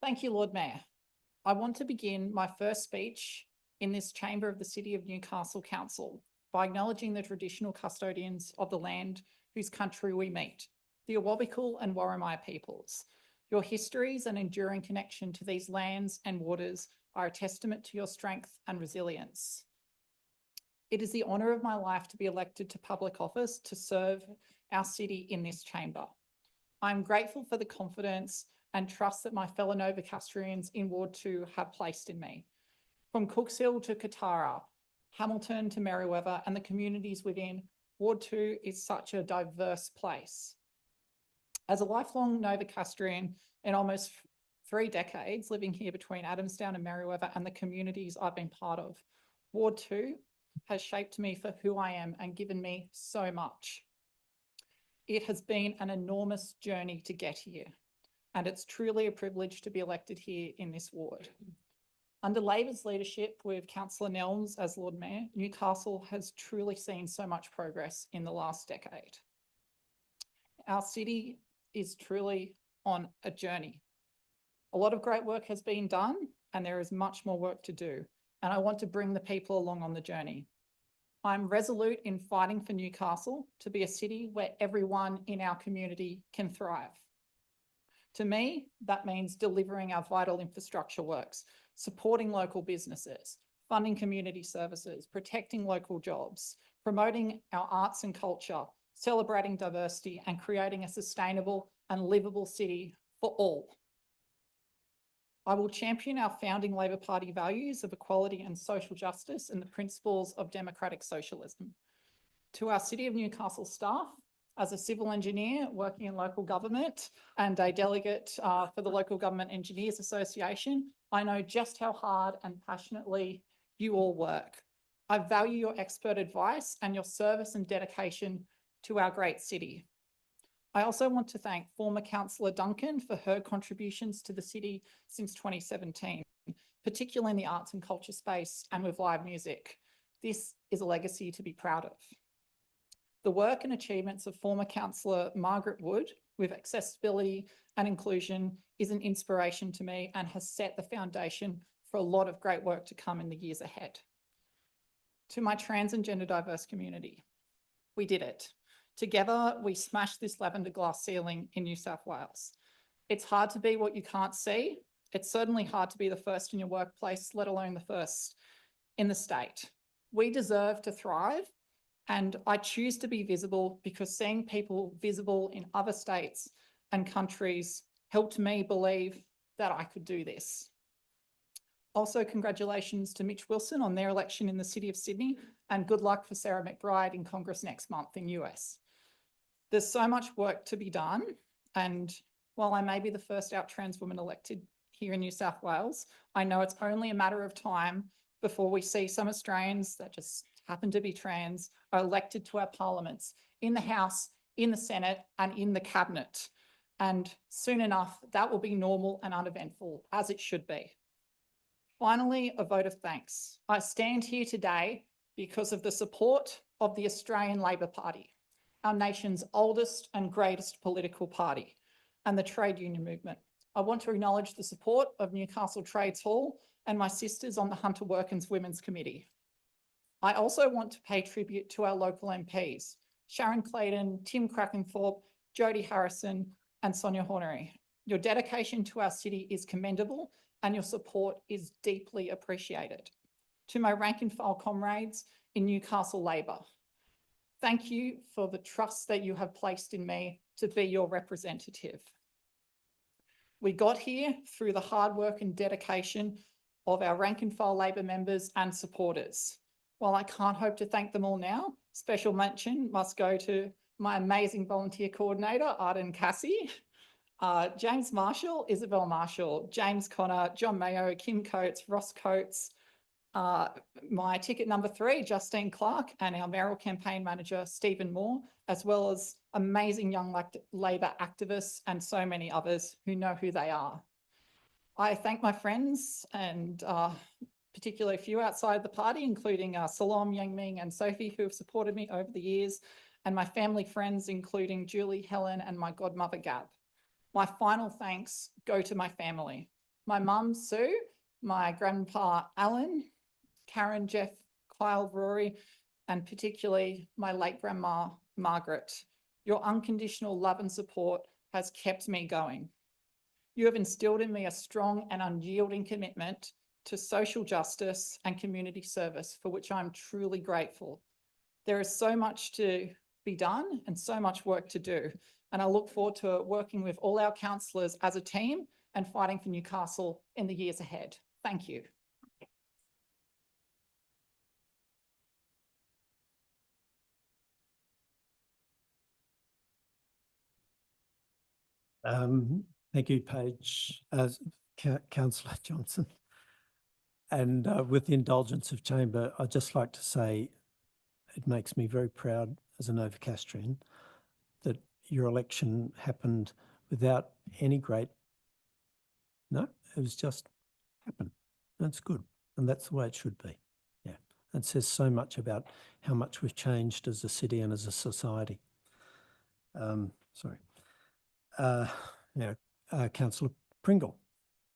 Thank you, Lord Mayor. I want to begin my first speech in this chamber of the City of Newcastle Council by acknowledging the traditional custodians of the land whose country we meet, the Awabakal and Warramia peoples. Your histories and enduring connection to these lands and waters are a testament to your strength and resilience. It is the honour of my life to be elected to public office to serve our city in this chamber. I'm grateful for the confidence and trust that my fellow Novocastrians in Ward 2 have placed in me. From Cooks Hill to Katara, Hamilton to Merewether and the communities within, Ward 2 is such a diverse place. As a lifelong Novocastrian in almost 3 decades, living here between Adamstown and Merewether and the communities I've been part of, Ward 2 has shaped me for who I am and given me so much. It has been an enormous journey to get here, and it's truly a privilege to be elected here in this ward. Under Labor's leadership with Councillor Nelms as Lord Mayor, Newcastle has truly seen so much progress in the last decade. Our city is truly on a journey. A lot of great work has been done and there is much more work to do, and I want to bring the people along on the journey. I'm resolute in fighting for Newcastle to be a city where everyone in our community can thrive. To me, that means delivering our vital infrastructure works, supporting local businesses, funding community services, protecting local jobs, promoting our arts and culture, celebrating diversity, and creating a sustainable and livable city for all. I will champion our founding Labor Party values of equality and social justice and the principles of democratic socialism. To our City of Newcastle staff, as a civil engineer working in local government and a delegate for the Local Government Engineers Association, I know just how hard and passionately you all work. I value your expert advice and your service and dedication to our great city. I also want to thank former Councillor Duncan for her contributions to the city since 2017, particularly in the arts and culture space and with live music. This is a legacy to be proud of. The work and achievements of former Councillor Margaret Wood with accessibility and inclusion is an inspiration to me and has set the foundation for a lot of great work to come in the years ahead. To my trans and gender diverse community, we did it. Together, we smashed this lavender glass ceiling in New South Wales. It's hard to be what you can't see. It's certainly hard to be the first in your workplace, let alone the first in the state. We deserve to thrive, and I choose to be visible because seeing people visible in other states and countries helped me believe that I could do this. Also, congratulations to Mitch Wilson on their election in the City of Sydney, and good luck for Sarah McBride in Congress next month in US. There's so much work to be done, and while I may be the first out trans woman elected here in New South Wales, I know it's only a matter of time before we see some Australians that just happen to be trans are elected to our parliaments, in the House, in the Senate, and in the Cabinet. And soon enough, that will be normal and uneventful, as it should be. Finally, a vote of thanks. I stand here today because of the support of the Australian Labor Party, our nation's oldest and greatest political party, and the trade union movement. I want to acknowledge the support of Newcastle Trades Hall and my sisters on the Hunter Workins Women's Committee. I also want to pay tribute to our local MPs, Sharon Clayton, Tim Crackenthorpe, Jodie Harrison, and Sonia Hornery. Your dedication to our city is commendable and your support is deeply appreciated. To my rank and file comrades in Newcastle Labor, thank you for the trust that you have placed in me to be your representative. We got here through the hard work and dedication of our rank and file Labor members and supporters. While I can't hope to thank them all now, special mention must go to my amazing volunteer coordinator, Arden Cassie, James Marshall, Isabel Marshall, James Connor, John Mayo, Kim Coates, Ross Coates, my ticket number 3, Justine Clark, and our mayoral campaign manager, Stephen Moore, as well as amazing young Labor activists and so many others who know who they are. I thank my friends and particularly a few outside the party, including Salom, Yangming and Sophie, who have supported me over the years, and my family friends, including Julie, Helen, and my godmother, Gab. My final thanks go to my family, my mum, Sue, my grandpa, Alan, Karen, Jeff, Kyle, Rory, and particularly my late grandma, Margaret. Your unconditional love and support has kept me going. You have instilled in me a strong and unyielding commitment to social justice and community service, for which I'm truly grateful. There is so much to be done and so much work to do, and I look forward to working with all our councillors as a team and fighting for Newcastle in the years ahead. Thank you. Thank you, Paige, Councillor Johnson. And with the indulgence of Chamber, I'd just like to say it makes me very proud as a Novocastrian that your election happened without any great, no, it was just happened. That's good. And that's the way it should be. Yeah. It says so much about how much we've changed as a city and as a society. Councillor Pringle.